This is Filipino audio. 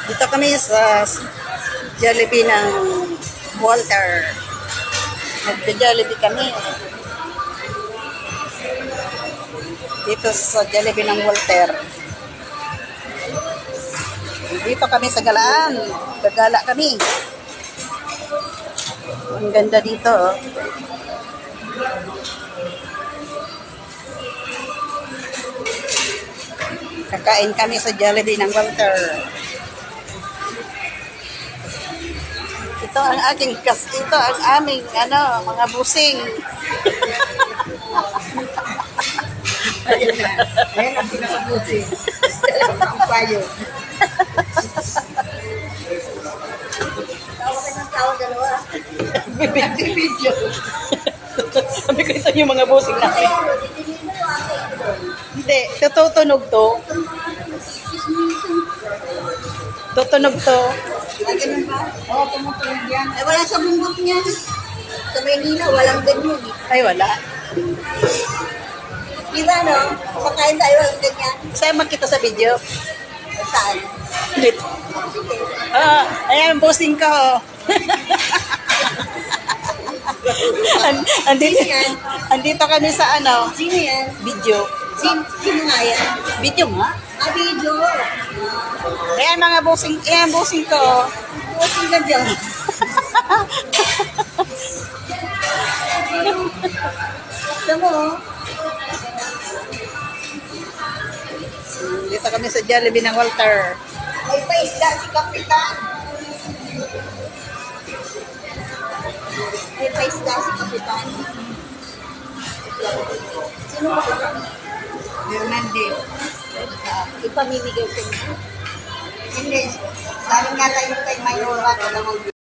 Dito kami sa Jollibee ng Walter. Nagja-Jollibee kami. Dito sa Jollibee ng Walter. Dito kami sa Galaan. Gagala kami. Ang ganda dito, oh. Kakain kami sa Jollibee ng Walter. Ito ang ito ang aming mga busing. Ayan ang pinakabuti. Ang payo. Tawa ka ng tao, dalawa. Video. Sabi ko ito yung mga busing namin. Hindi, tutunog to. Tutunog to. Ay, ganun ba? Oo, tumutunog yan. Eh, wala sa bundok niyan. Sa Maynila, walang ganyan. Ay, wala. Diba, no? Pagkain tayo, walang ganyan. Saan magkita sa video? Saan? Dito. Sige. Ayan, busing ko. andito, yan? andito kami sa Sino yan? video. Sino nga yan? Video nga. Ah, video. Ayan mga busing ko. Buti ka dyan. Gusto mo? Dito kami sa Jollibee ng Walter. May paisda si Kapitan. May paisda si Kapitan. Sino ba ito? Hernandez. Ipamimigay ko niya. Hindi. Sabi nga tayo kay Mayora, dalawang